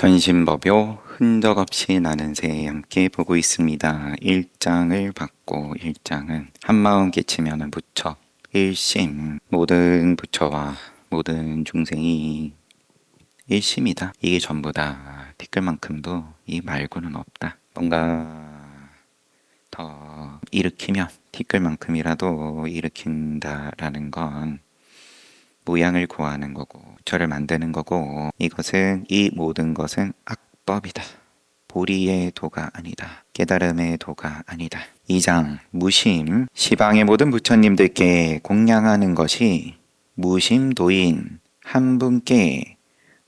전신법요 흔적 없이 나는 새 함께 보고 있습니다. 1장을 받고 1장은 한마음 깨치면은 부처 일심, 모든 부처와 모든 중생이 일심이다. 이게 전부다. 티끌만큼도 이 말고는 없다. 뭔가 더 일으키면 티끌만큼이라도 일으킨다라는 건 모양을 구하는 거고 부처를 만드는 거고, 이 모든 것은 악법이다. 보리의 도가 아니다. 깨달음의 도가 아니다. 2장 무심, 시방의 모든 부처님들께 공양하는 것이 무심도인 한 분께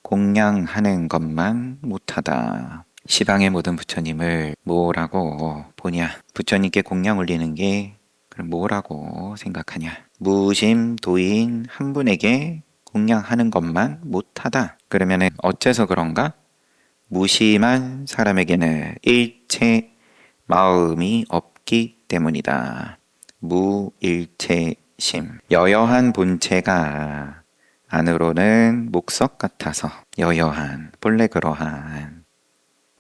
공양하는 것만 못하다. 시방의 모든 부처님을 뭐라고 보냐? 부처님께 공양 올리는 게 그럼 뭐라고 생각하냐? 무심도인 한 분에게 공양하는 것만 못하다. 그러면은 어째서 그런가? 무심한 사람에게는 일체 마음이 없기 때문이다. 무일체심. 여여한 본체가 안으로는 목석 같아서, 여여한 본래 그러한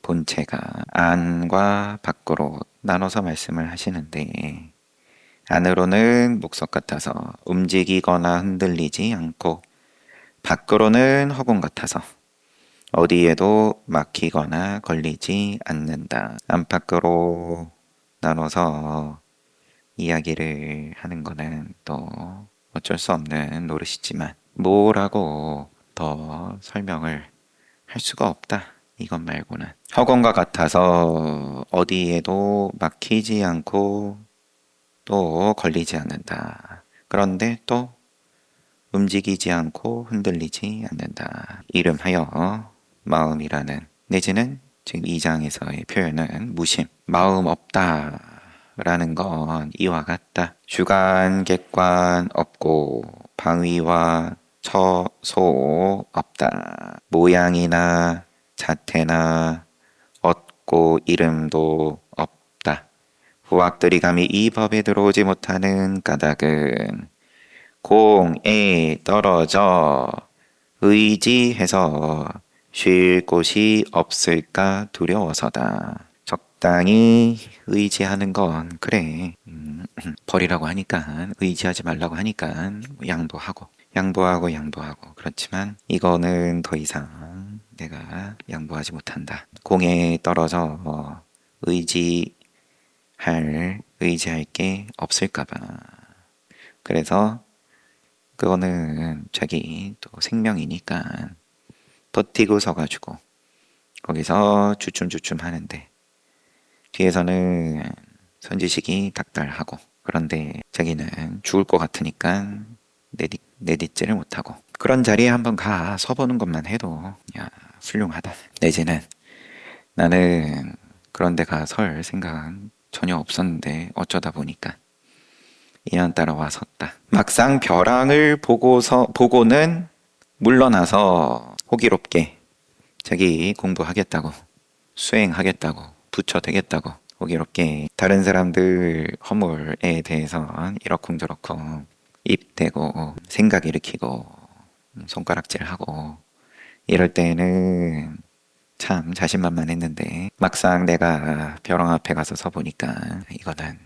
본체가 안과 밖으로 나눠서 말씀을 하시는데, 안으로는 목석 같아서 움직이거나 흔들리지 않고 밖으로는 허공 같아서 어디에도 막히거나 걸리지 않는다. 안팎으로 나눠서 이야기를 하는 거는 또 어쩔 수 없는 노릇이지만 뭐라고 더 설명을 할 수가 없다. 이것 말고는. 허공과 같아서 어디에도 막히지 않고 또 걸리지 않는다. 그런데 또 움직이지 않고 흔들리지 않는다. 이름하여 마음이라는, 내지는 지금 2장에서의 표현은 무심, 마음 없다 라는 건 이와 같다. 주관, 객관 없고 방위와 처소 없다. 모양이나 자태나 얻고 이름도 없다. 후학들이 감히 이 법에 들어오지 못하는 까닭은 공에 떨어져 의지해서 쉴 곳이 없을까 두려워서다. 적당히 의지하는 건 그래. 버리라고 하니까, 의지하지 말라고 하니까 양보하고 그렇지만 이거는 더 이상 내가 양보하지 못한다. 공에 떨어져 의지할 게 없을까봐. 그래서 그거는 자기 또 생명이니까 버티고 서가지고 거기서 주춤주춤 하는데, 뒤에서는 선지식이 닥달하고, 그런데 자기는 죽을 것 같으니까 내딛지를 못하고, 그런 자리에 한번 가 서보는 것만 해도 야 훌륭하다. 내지는 나는 그런 데 가 설 생각은 전혀 없었는데 어쩌다 보니까 인연 따라와 섰다. 막상 벼랑을 보고는 물러나서 호기롭게 자기 공부하겠다고, 수행하겠다고, 부처 되겠다고 호기롭게 다른 사람들 허물에 대해선 이러쿵저러쿵 입대고 생각 일으키고 손가락질하고 이럴 때는 참 자신만만했는데, 막상 내가 벼랑 앞에 가서 서보니까 이거는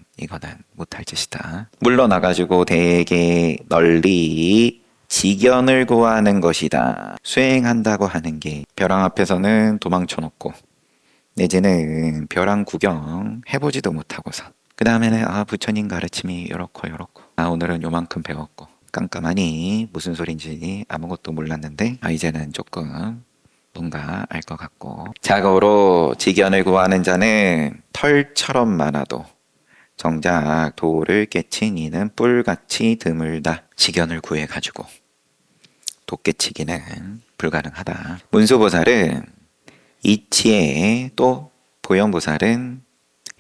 못할 짓이다. 물러나가지고 되게 널리 지견을 구하는 것이다. 수행한다고 하는 게 벼랑 앞에서는 도망쳐 놓고, 내지는 벼랑 구경 해보지도 못하고서 그 다음에는 부처님 가르침이 요렇고 오늘은 요만큼 배웠고, 깜깜하니 무슨 소린지 아무것도 몰랐는데 이제는 조금 뭔가 알 것 같고, 자고로 지견을 구하는 자는 털처럼 많아도 정작 도를 깨친 이는 뿔같이 드물다. 지견을 구해가지고 도 깨치기는 불가능하다. 문수보살은 이치에, 또 보현보살은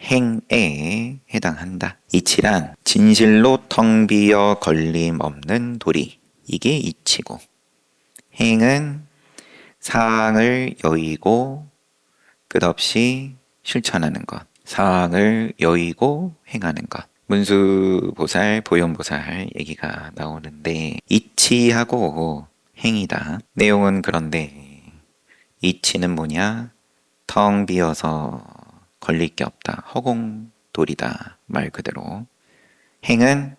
행에 해당한다. 이치란 진실로 텅 비어 걸림없는 도리, 이게 이치고, 행은 사항을 여의고 끝없이 실천하는 것, 사항을 여의고 행하는 것. 문수보살, 보현보살 얘기가 나오는데 이치하고 행이다. 내용은 그런데 이치는 뭐냐? 텅 비어서 걸릴 게 없다. 허공돌이다. 말 그대로. 행은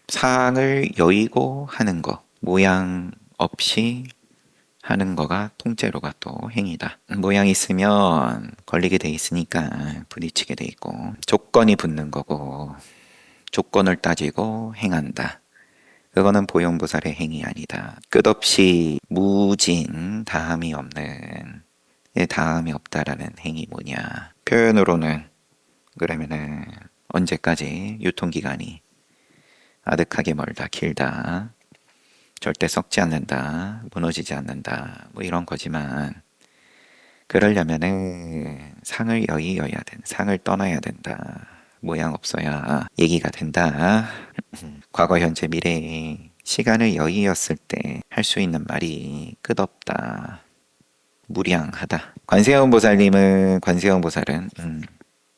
상을 여의고 하는 거. 모양 없이 하는 거가 통째로가 또 행이다. 모양 있으면 걸리게 돼 있으니까 부딪히게 돼 있고, 조건이 붙는 거고, 조건을 따지고 행한다. 그거는 보용보살의 행이 아니다. 끝없이 무진, 다함이 없는, 다함이 없다라는 행이 뭐냐. 표현으로는 그러면은 언제까지 유통기간이 아득하게 멀다, 길다, 절대 썩지 않는다, 무너지지 않는다, 뭐 이런 거지만, 그러려면은 상을 여의어야 된다. 상을 떠나야 된다. 모양 없어야 얘기가 된다. 과거, 현재, 미래 시간을 여의었을 때 할 수 있는 말이 끝없다. 무량하다. 관세음 보살님은, 관세음 보살은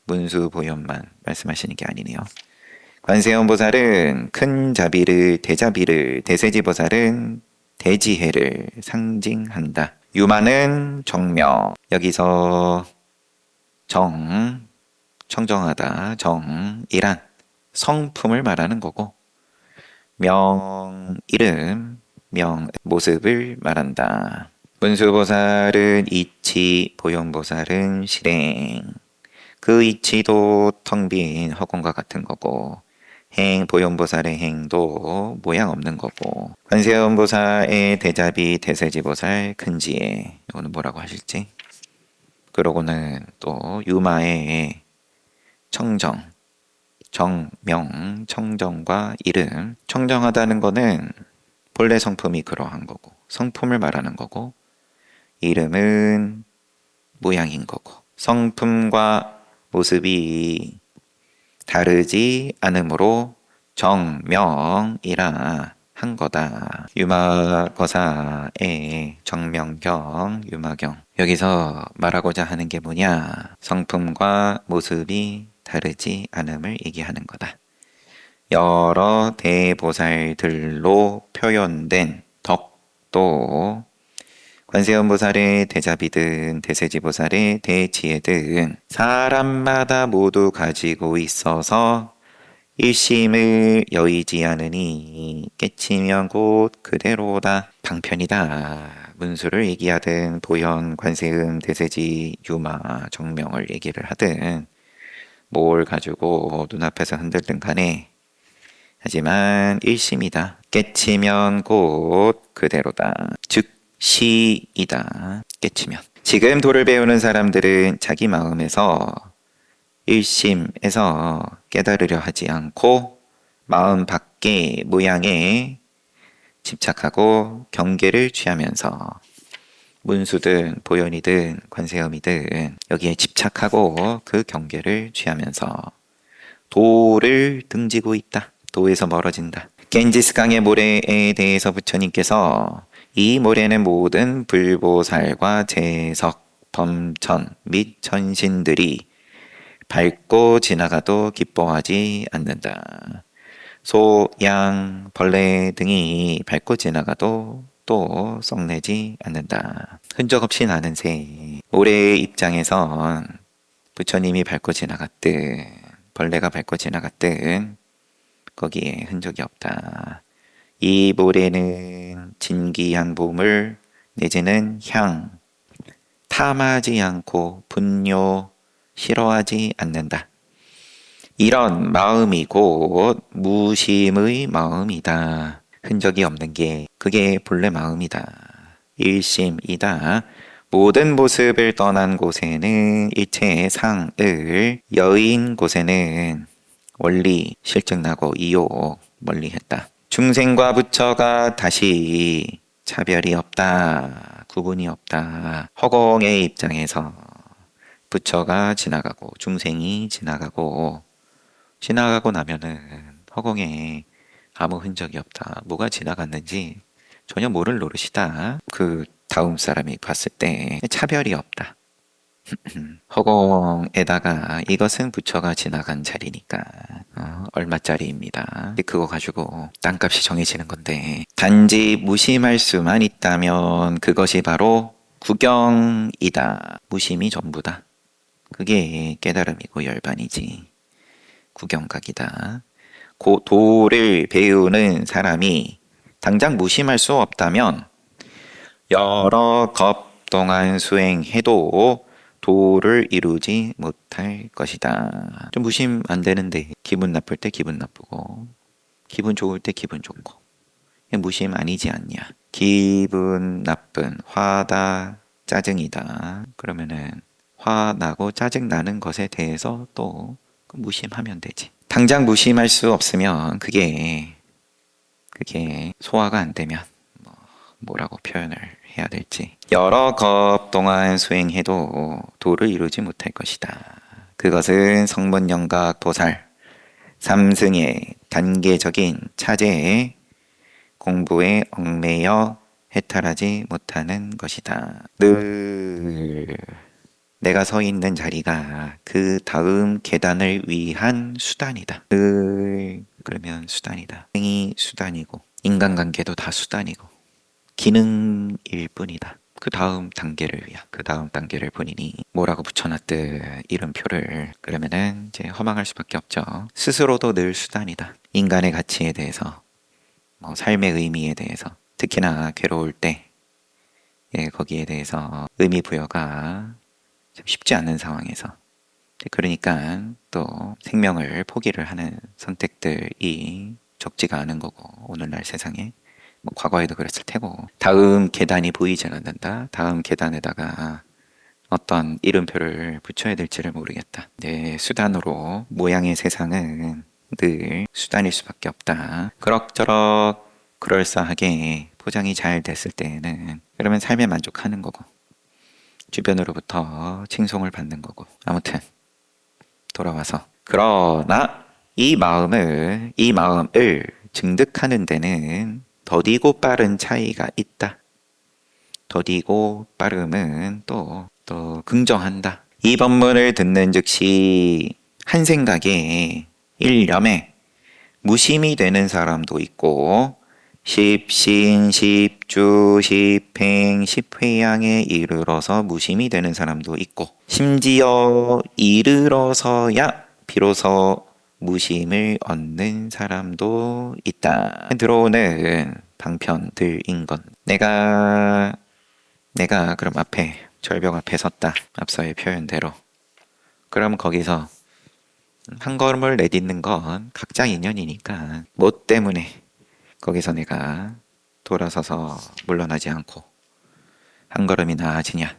문수보현만 말씀하시는 게 아니네요. 관세음 보살은 큰 자비를, 대자비를, 대세지 보살은 대지혜를 상징한다. 유마는 정명. 여기서 청정하다, 정이란 성품을 말하는 거고, 명, 이름, 명, 모습을 말한다. 문수보살은 이치, 보용보살은 실행. 그 이치도 텅 빈 허공과 같은 거고, 보용보살의 행도 모양 없는 거고, 관세음보살의 대자비, 대세지보살, 큰지혜. 이거는 뭐라고 하실지? 그러고는 또 유마의 청정, 정명, 청정과 이름. 청정하다는 거는 본래 성품이 그러한 거고, 성품을 말하는 거고, 이름은 모양인 거고, 성품과 모습이 다르지 않으므로 정명이라 한 거다. 유마거사의 정명경, 유마경. 여기서 말하고자 하는 게 뭐냐? 성품과 모습이 다르지 않음을 얘기하는 거다. 여러 대보살들로 표현된 덕도, 관세음보살의 대자비든 대세지보살의 대지혜든 사람마다 모두 가지고 있어서 일심을 여의지 않으니 깨치면 곧 그대로다. 방편이다. 문수를 얘기하든 보현, 관세음, 대세지, 유마, 정명을 얘기를 하든 뭘 가지고 눈앞에서 흔들든 간에, 하지만 일심이다. 깨치면 곧 그대로다. 즉 시이다. 깨치면. 지금 도를 배우는 사람들은 자기 마음에서 일심에서 깨달으려 하지 않고 마음 밖의 모양에 집착하고 경계를 취하면서, 문수든 보현이든 관세음이든 여기에 집착하고 그 경계를 취하면서 도를 등지고 있다. 도에서 멀어진다. 겐지스강의 모래에 대해서 부처님께서 이 모래는 모든 불보살과 재석, 범천 및 천신들이 밟고 지나가도 기뻐하지 않는다. 소, 양, 벌레 등이 밟고 지나가도 또 썩내지 않는다. 흔적 없이 나는 새. 모래의 입장에선 부처님이 밟고 지나갔든 벌레가 밟고 지나갔든 거기에 흔적이 없다. 이 모래는 진기한 보물 내지는 향, 탐하지 않고 분뇨, 싫어하지 않는다. 이런 마음이 곧 무심의 마음이다. 흔적이 없는 게 그게 본래 마음이다. 일심이다. 모든 모습을 떠난 곳에는 일체의 상을, 여인 곳에는 원리, 실증나고 이욕 멀리했다. 중생과 부처가 다시 차별이 없다. 구분이 없다. 허공의 입장에서 부처가 지나가고 중생이 지나가고 나면은 허공에 아무 흔적이 없다. 뭐가 지나갔는지 전혀 모를 노릇이다. 그 다음 사람이 봤을 때 차별이 없다. 허공에다가 이것은 부처가 지나간 자리니까 얼마짜리입니다. 그거 가지고 땅값이 정해지는 건데, 단지 무심할 수만 있다면 그것이 바로 구경이다. 무심이 전부다. 그게 깨달음이고 열반이지. 구경각이다. 도를 배우는 사람이 당장 무심할 수 없다면 여러 겁 동안 수행해도 도를 이루지 못할 것이다. 좀 무심 안 되는데 기분 나쁠 때 기분 나쁘고 기분 좋을 때 기분 좋고 무심 아니지 않냐. 기분 나쁜 화다 짜증이다. 그러면은 화나고 짜증나는 것에 대해서 또 무심하면 되지. 당장 무심할 수 없으면 그게 소화가 안 되면 뭐라고 표현을 해야 될지. 여러 겁 동안 수행해도 도를 이루지 못할 것이다. 그것은 성문영각 도살 삼승의 단계적인 차제에 공부에 얽매여 해탈하지 못하는 것이다. 늘 내가 서 있는 자리가 그 다음 계단을 위한 수단이다. 늘 그러면 수단이다. 행이 수단이고 인간관계도 다 수단이고 기능일 뿐이다. 그 다음 단계를 위한 그 다음 단계를 본인이 뭐라고 붙여놨듯 이름표를 그러면은 이제 허망할 수밖에 없죠. 스스로도 늘 수단이다. 인간의 가치에 대해서 삶의 의미에 대해서 특히나 괴로울 때 거기에 대해서 의미 부여가 참 쉽지 않은 상황에서 그러니까 또 생명을 포기를 하는 선택들이 적지가 않은 거고 오늘날 세상에 과거에도 그랬을 테고 다음 계단이 보이질 않는다. 다음 계단에다가 어떤 이름표를 붙여야 될지를 모르겠다. 내 수단으로 모양의 세상은 늘 수단일 수밖에 없다. 그럭저럭 그럴싸하게 포장이 잘 됐을 때에는 그러면 삶에 만족하는 거고 주변으로부터 칭송을 받는 거고 아무튼 돌아와서 그러나 이 마음을 증득하는 데는 더디고 빠른 차이가 있다. 더디고 빠름은 또 긍정한다. 이 법문을 듣는 즉시 한 생각에 일념에 무심이 되는 사람도 있고 십신, 십주, 십행, 십회양에 이르러서 무심이 되는 사람도 있고 심지어 이르러서야 비로소 무심을 얻는 사람도 있다. 들어오는 방편들인 건 내가 그럼 절벽 앞에 섰다. 앞서의 표현대로. 그럼 거기서 한 걸음을 내딛는 건 각자 인연이니까 뭐 때문에 거기서 내가 돌아서서 물러나지 않고 한 걸음이 나아가지냐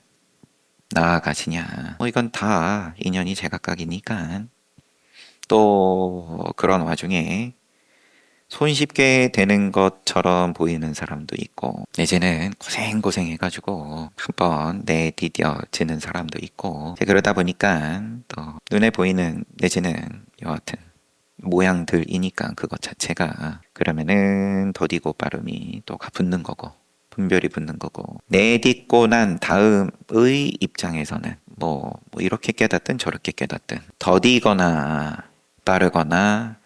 이건 다 인연이 제각각이니까 또 그런 와중에 손쉽게 되는 것처럼 보이는 사람도 있고 내지는 고생 해가지고 한번 내디뎌지는 사람도 있고 그러다 보니까 또 눈에 보이는 내지는 여하튼 모양들이니까 그것 자체가 그러면은 더디고 빠름이 또 붙는 거고 분별이 붙는 거고 내딛고 난 다음의 입장에서는 뭐 이렇게 깨닫든 저렇게 깨닫든 더디거나 빠르거나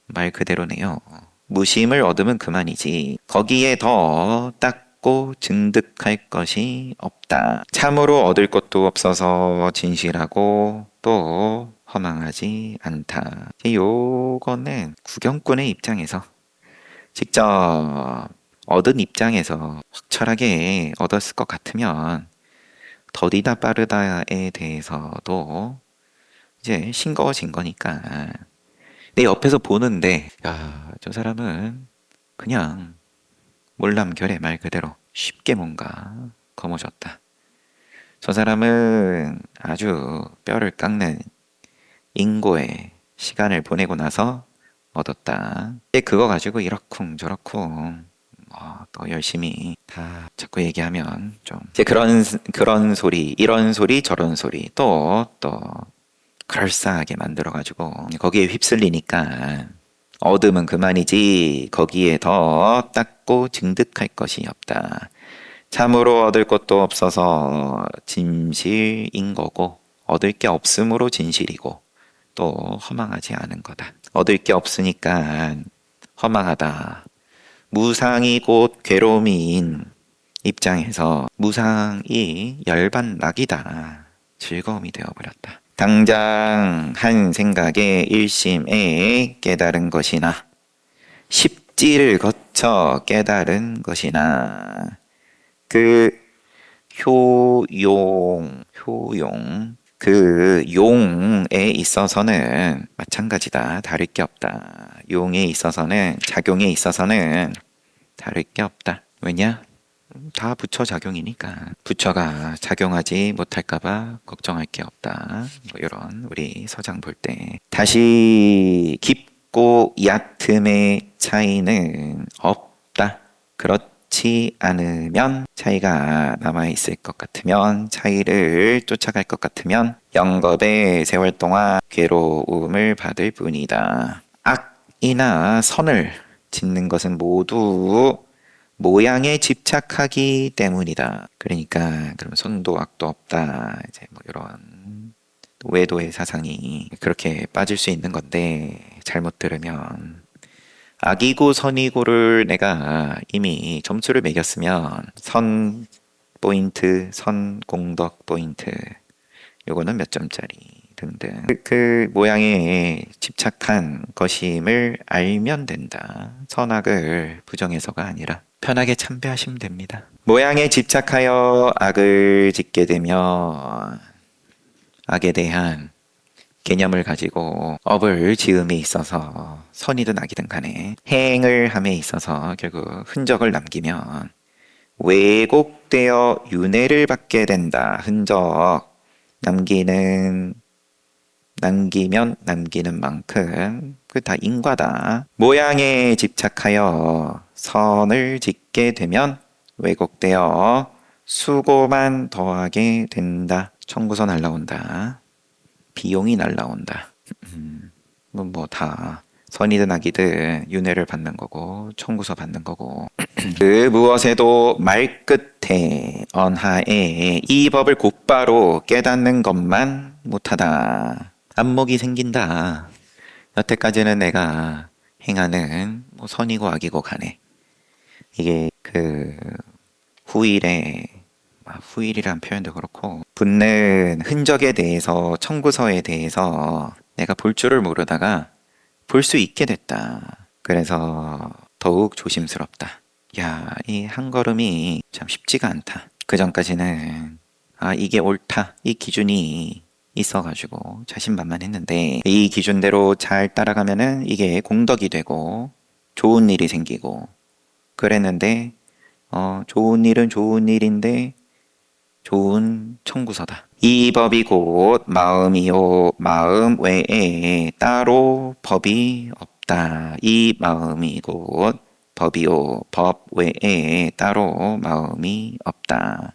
말 그대로네요. 무심을 얻으면 그만이지 거기에 더 닦고 증득할 것이 없다. 참으로 얻을 것도 없어서 진실하고 또 허망하지 않다. 요거는 구경꾼의 입장에서 직접 얻은 입장에서 확철하게 얻었을 것 같으면 더디다 빠르다에 대해서도 이제 싱거워진 거니까 내 옆에서 보는데 야, 저 사람은 그냥 몰람결에 말 그대로 쉽게 뭔가 거머졌다. 저 사람은 아주 뼈를 깎는 인고의 시간을 보내고 나서 얻었다. 그거 가지고 이러쿵저러쿵 또 열심히 다 자꾸 얘기하면 좀 이제 그런 소리, 이런 소리, 저런 소리 또 그럴싸하게 만들어가지고 거기에 휩쓸리니까 얻으면 그만이지 거기에 더 닦고 증득할 것이 없다. 참으로 얻을 것도 없어서 진실인 거고 얻을 게 없으므로 진실이고 또 허망하지 않은 거다. 얻을 게 없으니까 허망하다. 무상이 곧 괴로움인 입장에서 무상이 열반락이다. 즐거움이 되어버렸다. 당장 한 생각에 일심에 깨달은 것이나 십지를 거쳐 깨달은 것이나 그 효용 그 용에 있어서는 마찬가지다. 다를 게 없다. 용에 있어서는 작용에 있어서는 다를 게 없다. 왜냐? 다 부처 작용이니까 부처가 작용하지 못할까봐 걱정할 게 없다. 뭐 이런 우리 서장 볼 때 다시 깊고 얕음의 차이는 없다. 그렇지 않으면 차이가 남아있을 것 같으면 차이를 쫓아갈 것 같으면 영겁의 세월 동안 괴로움을 받을 뿐이다. 악이나 선을 짓는 것은 모두 모양에 집착하기 때문이다. 그러니까 그럼 선도 악도 없다. 이제 뭐 이런 외도의 사상이 그렇게 빠질 수 있는 건데 잘못 들으면 악이고 선이고를 내가 이미 점수를 매겼으면 선 포인트, 선 공덕 포인트 요거는 몇 점짜리 등등 그 모양에 집착한 것임을 알면 된다. 선악을 부정해서가 아니라 편하게 참배하시면 됩니다. 모양에 집착하여 악을 짓게 되면 악에 대한 개념을 가지고 업을 지음에 있어서 선이든 악이든 간에 행을 함에 있어서 결국 흔적을 남기면 왜곡되어 윤회를 받게 된다. 흔적 남기면 남기는 만큼 그 다 인과다. 모양에 집착하여 선을 짓게 되면 왜곡되어 수고만 더하게 된다. 청구서 날라온다. 비용이 날라온다. 뭐 다 선이든 악이든 윤회를 받는 거고 청구서 받는 거고 그 무엇에도 말끝에 언하에 이 법을 곧바로 깨닫는 것만 못하다. 안목이 생긴다. 여태까지는 내가 행하는 뭐 선이고 악이고 간에 이게 그 후일이란 표현도 그렇고 붙는 흔적에 대해서 청구서에 대해서 내가 볼 줄을 모르다가 볼 수 있게 됐다. 그래서 더욱 조심스럽다. 야, 이 한 걸음이 참 쉽지가 않다. 그 전까지는 이게 옳다. 이 기준이 있어가지고 자신만만했는데 이 기준대로 잘 따라가면은 이게 공덕이 되고 좋은 일이 생기고 그랬는데 좋은 일은 좋은 일인데 좋은 청구서다. 이 법이 곧 마음이요 마음 외에 따로 법이 없다. 이 마음이 곧 법이요 법 외에 따로 마음이 없다.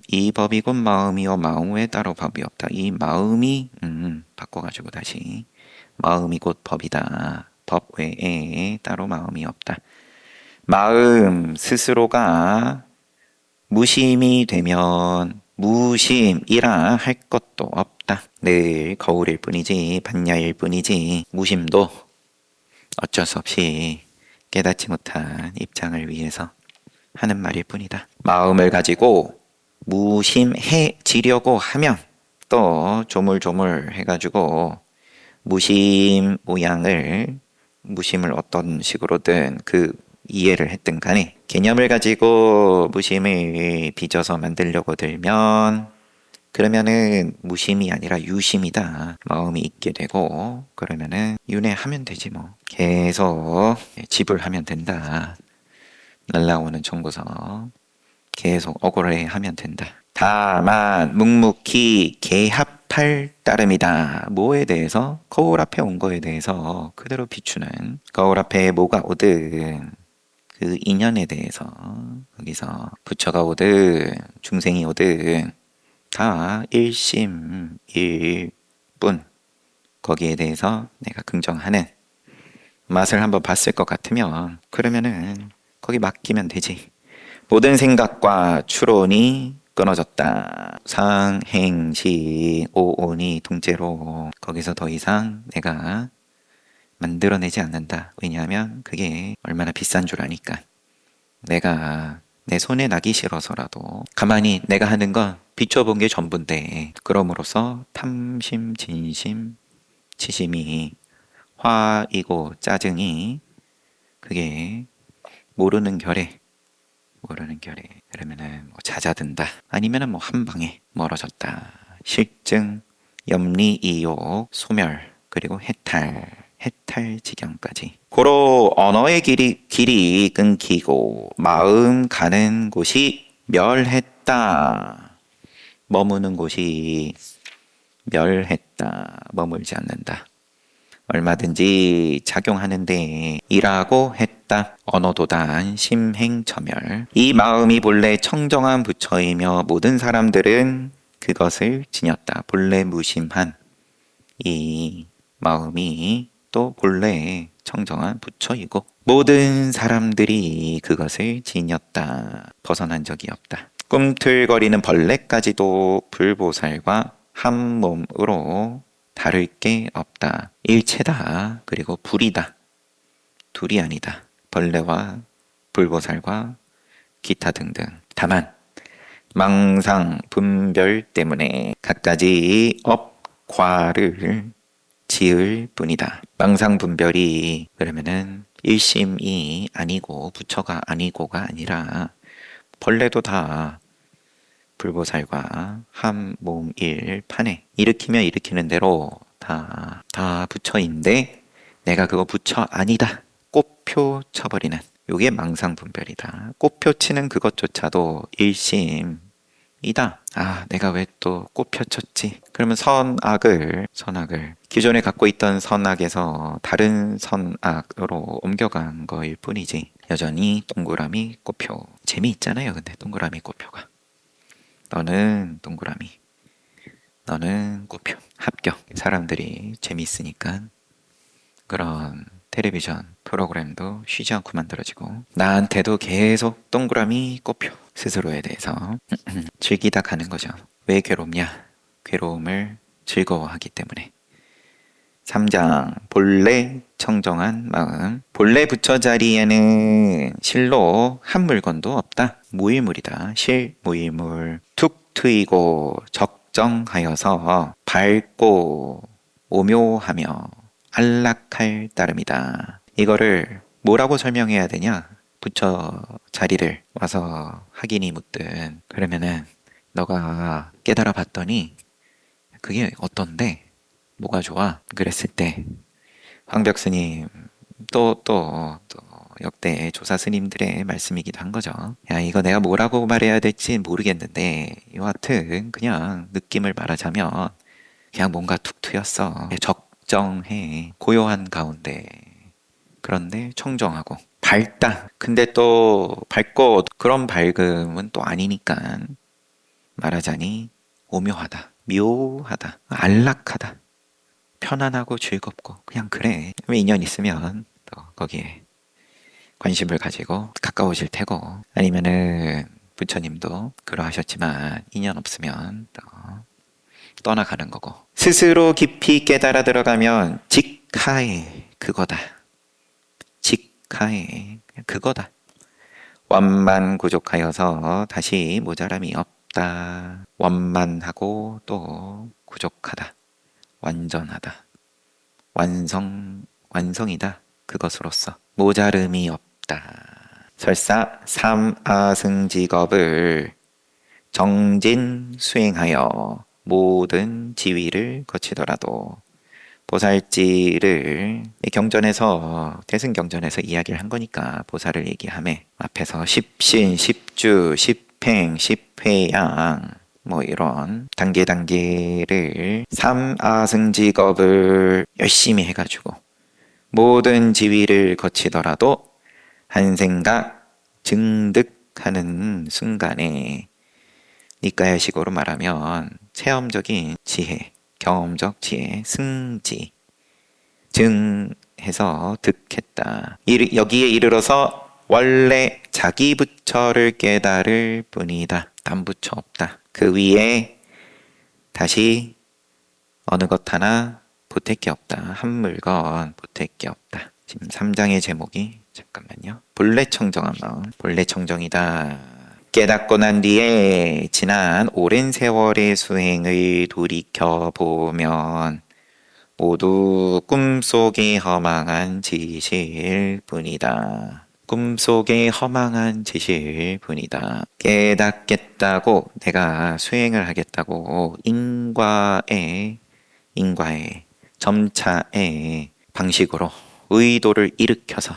이 법이 곧 마음이요 마음 외에 따로 법이 없다. 이 마음이 바꿔가지고 다시 마음이 곧 법이다. 법 외에 따로 마음이 없다. 마음 스스로가 무심이 되면 무심이라 할 것도 없다. 늘 거울일 뿐이지 반야일 뿐이지 무심도 어쩔 수 없이 깨닫지 못한 입장을 위해서 하는 말일 뿐이다. 마음을 가지고 무심해지려고 하면 또 조물조물 해가지고 무심을 어떤 식으로든 그 이해를 했든 간에 개념을 가지고 무심을 빚어서 만들려고 들면 그러면은 무심이 아니라 유심이다. 마음이 있게 되고 그러면은 윤회하면 되지 뭐. 계속 지불하면 된다. 날라오는 청구서 계속 억울해 하면 된다. 다만 묵묵히 개합할 따름이다. 뭐에 대해서? 거울 앞에 온 거에 대해서 그대로 비추는 거울 앞에 뭐가 오든 그 인연에 대해서 거기서 부처가 오든 중생이 오든 다 일심일뿐 거기에 대해서 내가 긍정하는 맛을 한번 봤을 것 같으면 그러면은 거기 맡기면 되지. 모든 생각과 추론이 끊어졌다. 상행시 오온이 통째로 거기서 더 이상 내가 만들어내지 않는다. 왜냐하면 그게 얼마나 비싼 줄 아니까. 내가 내 손에 나기 싫어서라도 가만히 내가 하는 건 비춰본 게 전부인데 그럼으로써 탐심, 진심, 치심이 화이고 짜증이 그게 모르는 결에 그러면은 뭐 잦아든다 아니면은 뭐 한 방에 멀어졌다 실증, 염리, 이욕, 소멸 그리고 해탈 지경까지 고로 언어의 길이 끊기고 마음 가는 곳이 멸했다 머무는 곳이 멸했다 머물지 않는다 얼마든지 작용하는데 일하고 했다. 언어도단 심행처멸. 이 마음이 본래 청정한 부처이며 모든 사람들은 그것을 지녔다. 본래 무심한 이 마음이 또 본래 청정한 부처이고 모든 사람들이 그것을 지녔다. 벗어난 적이 없다. 꿈틀거리는 벌레까지도 불보살과 한 몸으로 다를 게 없다. 일체다. 그리고 불이다. 둘이 아니다. 벌레와 불보살과 기타 등등. 다만 망상 분별 때문에 갖가지 업과를 지을 뿐이다. 망상 분별이 그러면은 일심이 아니고 부처가 아니고가 아니라 벌레도 다 불보살과 한 몸일 판에 일으키며 일으키는 대로 다 부처인데 내가 그거 부처 아니다. 꽃표 쳐버리는 요게 망상분별이다. 꽃표 치는 그것조차도 일심이다. 아, 내가 왜 또 꽃표 쳤지? 그러면 선악을 기존에 갖고 있던 선악에서 다른 선악으로 옮겨간 거일 뿐이지. 여전히 동그라미 꽃표. 재미있잖아요. 근데 동그라미 꽃표가. 너는 동그라미, 너는 꽃표. 합격. 사람들이 재미있으니까 그런 텔레비전 프로그램도 쉬지 않고 만들어지고 나한테도 계속 동그라미 꽃표. 스스로에 대해서 즐기다 가는 거죠. 왜 괴롭냐? 괴로움을 즐거워하기 때문에. 3장 본래 청정한 마음. 본래 부처 자리에는 실로 한 물건도 없다. 무일물이다. 실 무일물. 툭 트이고 적정하여서 밝고 오묘하며 안락할 따름이다. 이거를 뭐라고 설명해야 되냐? 부처 자리를 와서 확인이 묻든 그러면은 너가 깨달아 봤더니 그게 어떤데? 뭐가 좋아? 그랬을 때 황벽 스님 또 역대 조사 스님들의 말씀이기도 한 거죠. 야, 이거 내가 뭐라고 말해야 될지 모르겠는데 여하튼 그냥 느낌을 말하자면 그냥 뭔가 툭 트였어. 적정해. 고요한 가운데 그런데 청정하고 밝다. 근데 또 밝고 그런 밝음은 또 아니니까 말하자니 오묘하다. 묘하다. 안락하다. 편안하고 즐겁고 그냥 그래. 왜 인연 있으면 또 거기에 관심을 가지고 가까워질 테고 아니면은 부처님도 그러하셨지만 인연 없으면 또 떠나가는 거고 스스로 깊이 깨달아 들어가면 직하에 그거다. 직하에 그거다. 완만구족하여서 다시 모자람이 없다. 완만하고 또 구족하다. 완전하다. 완성이다. 그것으로서 모자름이 없다. 설사 삼아승직업을 정진 수행하여 모든 지위를 거치더라도 보살지를 경전에서 대승경전에서 이야기를 한 거니까 보살을 얘기하매 앞에서 십신, 십주, 십행, 십회양 뭐 이런 단계를 삼아승직업을 열심히 해가지고 모든 지위를 거치더라도 한 생각 증득하는 순간에 니까야식으로 말하면 체험적인 지혜, 경험적 지혜, 승지, 증해서 득했다. 여기에 이르러서 원래 자기 부처를 깨달을 뿐이다. 딴 부처 없다. 그 위에 다시 어느 것 하나 보탤 게 없다. 한 물건 보탤 게 없다. 지금 3장의 제목이 잠깐만요. 본래 청정한 마음. 본래 청정이다. 깨닫고 난 뒤에 지난 오랜 세월의 수행을 돌이켜보면 모두 꿈속의 허망한 짓일 뿐이다. 꿈속의 허망한 짓일 뿐이다. 깨닫겠다고 내가 수행을 하겠다고 인과의 점차의 방식으로 의도를 일으켜서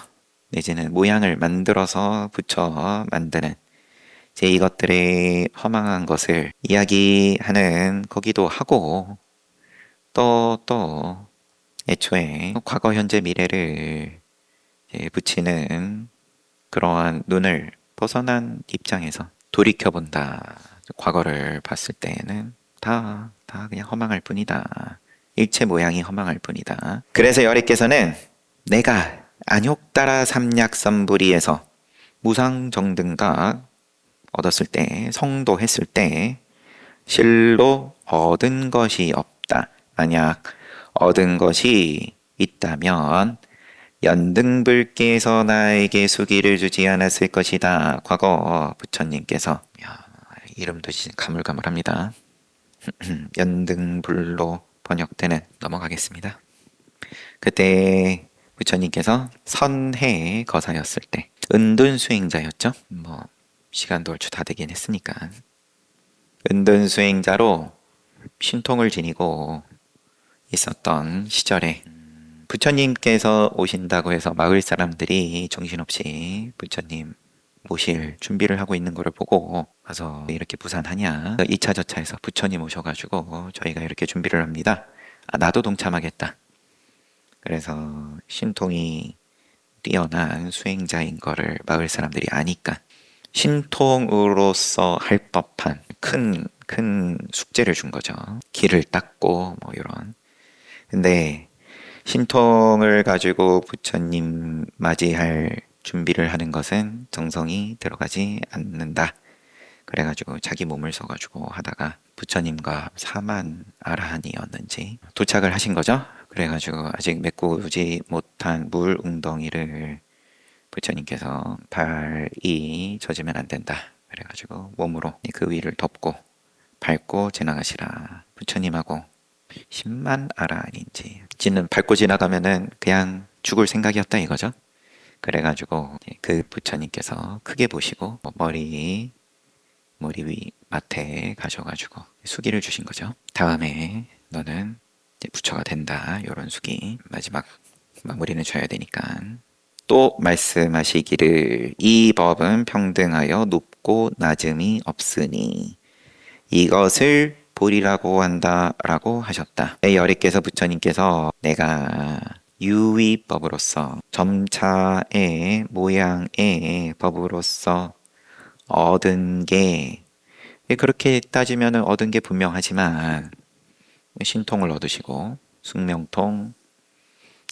내지는 모양을 만들어서 붙여 만드는 제 이것들의 허망한 것을 이야기하는 거기도 하고 또 애초에 과거 현재 미래를 붙이는 그러한 눈을 벗어난 입장에서 돌이켜본다. 과거를 봤을 때에는 다 그냥 허망할 뿐이다. 일체 모양이 허망할 뿐이다. 그래서 여리께서는 내가 안욕따라 삼약삼부리에서 무상정등각 얻었을 때, 성도했을 때 실로 얻은 것이 없다. 만약 얻은 것이 있다면 연등불께서 나에게 수기를 주지 않았을 것이다. 과거 부처님께서 이름도 가물가물합니다. 연등불로 번역되는 넘어가겠습니다. 그때 부처님께서 선해 거사였을 때 은둔수행자였죠. 시간도 얼추 다 되긴 했으니까 은둔수행자로 신통을 지니고 있었던 시절에 부처님께서 오신다고 해서 마을 사람들이 정신없이 부처님 모실 준비를 하고 있는 거를 보고 가서 이렇게 부산하냐 2차 저차에서 부처님 오셔가지고 저희가 이렇게 준비를 합니다. 나도 동참하겠다. 그래서 신통이 뛰어난 수행자인 거를 마을 사람들이 아니까 신통으로서 할 법한 큰 숙제를 준 거죠. 길을 닦고 이런. 근데 신통을 가지고 부처님 맞이할 준비를 하는 것은 정성이 들어가지 않는다. 그래가지고 자기 몸을 써가지고 하다가 부처님과 사만 아라한이었는지 도착을 하신 거죠. 그래가지고 아직 메꾸지 못한 물 웅덩이를 부처님께서 발이 젖으면 안 된다. 그래가지고 몸으로 그 위를 덮고 밟고 지나가시라. 부처님하고 10만 아라한인지 지는 밟고 지나가면은 그냥 죽을 생각이었다 이거죠. 그래가지고 그 부처님께서 크게 보시고 머리 위 맡에 가셔가지고 수기를 주신 거죠. 다음에 너는 부처가 된다. 요런 수기 마지막 마무리는 줘야 되니까 또 말씀하시기를 이 법은 평등하여 높고 낮음이 없으니 이것을 보리라고 한다라고 하셨다. 여리께서 부처님께서 내가 유의법으로서 점차의 모양의 법으로서 얻은 게 그렇게 따지면 얻은 게 분명하지만 신통을 얻으시고 숙명통,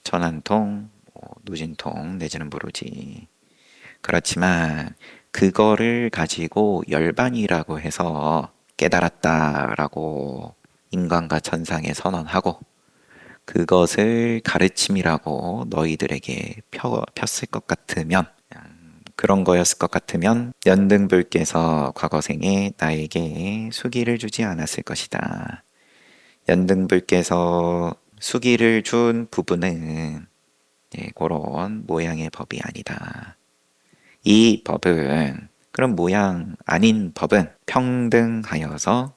천안통, 누진통 내지는 모르지. 그렇지만 그거를 가지고 열반이라고 해서 깨달았다라고 인간과 천상에 선언하고 그것을 가르침이라고 너희들에게 폈을 것 같으면 그런 거였을 것 같으면 연등불께서 과거생에 나에게 수기를 주지 않았을 것이다. 연등불께서 수기를 준 부분은 그런 모양의 법이 아니다. 이 법은 그런 모양 아닌 법은 평등하여서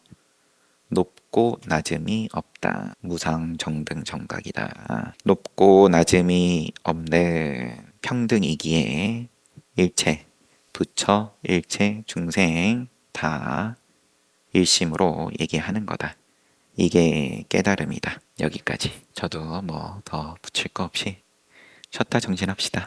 높고 낮음이 없다. 무상정등 정각이다. 높고 낮음이 없는 평등이기에 일체 부처, 일체 중생 다 일심으로 얘기하는 거다. 이게 깨달음이다. 여기까지. 저도 더 붙일 거 없이 쉬었다 정진합시다.